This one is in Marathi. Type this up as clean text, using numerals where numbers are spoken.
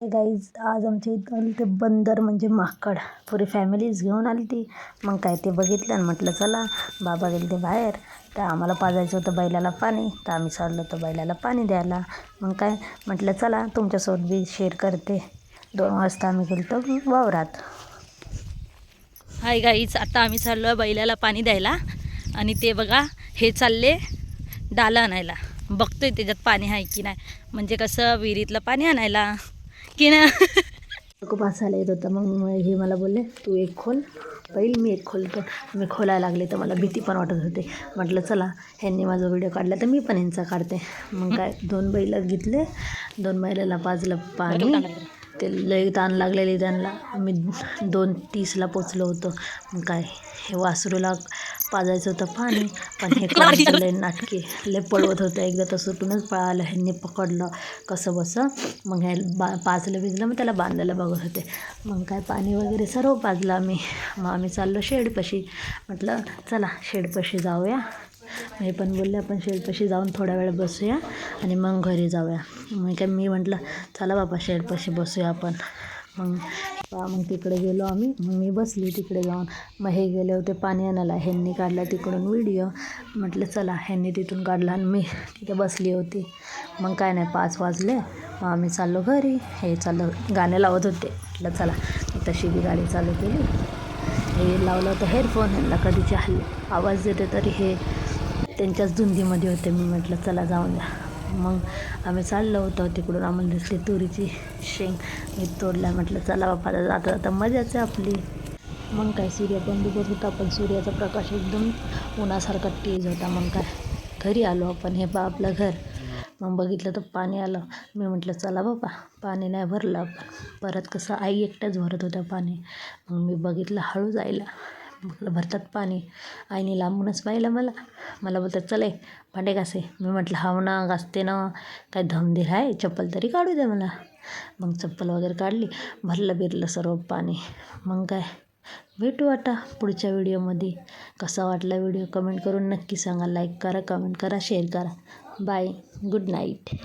गाईज आज आमच्या इथं आली ते बंदर म्हणजे माकड पुरी फॅमिलीच घेऊन आली ती. मग काय ते बघितलं आणि म्हटलं चला. बाबा गेले ते बाहेर, तर आम्हाला पाजायचं होतं बैलाला पाणी, तर आम्ही चाललो होतो बैलाला पाणी द्यायला. मग काय म्हटलं चला तुमच्यासोबत बी शेअर करते. 2 वाजता आम्ही गेलो होतो वावरात. हाय गाईज, आता आम्ही चाललो बैलाला पाणी द्यायला आणि ते बघा हे चालले डाला आणायला. बघतोय त्याच्यात पाणी आहे की नाही, म्हणजे कसं विहिरीतलं पाणी आणायला की ना. खूप हसायला येत होतं. मग हे मला बोलले तू एक खोल बैल, मी एक खोलतो. मी खोलायला लागले तर मला भीती पण वाटत होते. म्हटलं चला ह्यांनी माझा व्हिडिओ काढला तर मी पण यांचा काढते. मग काय 2 बैल घेतले, 2 बैलाला पाजलं पाणी. ते लई ताण लागलेली त्यांना. आम्ही 2:30ला पोचलो होतो. मग काय हे वासरूला पाजायचं होतं पाणी, पण हे कळलं लय नाटके, लय पळवत होतं. एकदा तर सुटूनच पळालं. ह्यांनी पकडलं कसं बसं. मग हे पाजलं भिजलं, मग त्याला बांधायला बघत होते. मग काय पाणी वगैरे सर्व पाजलं आम्ही. मग आम्ही चाललो शेडपाशी. म्हटलं चला शेडपाशी जाऊया. हे पण बोलले आपण शेडपाशी जाऊन थोडा वेळ बसूया आणि मग घरी जाऊया. मी म्हटलं चला बाबा शेडपाशी बसूया आपण. मग तिकडे गेलो आम्ही. मग मी बसली तिकडे जाऊन. मग हे गेले होते पाणी आणायला. ह्यांनी काढला तिकडून व्हिडिओ. म्हटलं चला ह्यांनी तिथून काढला आणि मी तिथे बसली होती. मग काय नाही 5 वाजले. मग आम्ही चाललो घरी. हे गाणे लावत होते. म्हटलं चला तशी बी गाडी चालू केली. हे लावलं होतं हेडफोन. ह्यांना कधीचे हल्ले आवाज देते तरी हे त्यांच्याच धुंदीमध्ये होते. मी म्हटलं चला जाऊन द्या. मग आम्ही चाललो होतो तिकडून. आम्हाला दिसली तुरीची शेंग, मी तोडल्या. म्हटलं चला बापा जाता जाता मजाच आहे आपली. मग काय सूर्य पण डुबत होता, पण सूर्याचा प्रकाश एकदम उन्हासारखा तेज होता. मग काय घरी आलो आपण. हे आपलं घर. मग बघितलं तर पाणी आलं. मी म्हटलं चला बाबा पाणी नाही भरलं आपण. परत कसं आई एकट्याच भरत होत्या पाणी. मग मी बघितलं हळूच आईला. म्हटलं भरतात पाणी. आईने लांबूनच पाहिलं मला बोलतात चले भांडे घासे. मी म्हटलं हाव ना घासते ना, काय धमधीर आहे, चप्पल तरी काढू दे मला. मग चप्पल वगैरे काढली, भरलं सर्व पाणी. मग काय भेटू आता पुढच्या व्हिडिओमध्ये. कसा वाटला व्हिडिओ कमेंट करून नक्की सांगा. लाईक करा, कमेंट करा, शेअर करा. Bye, good night.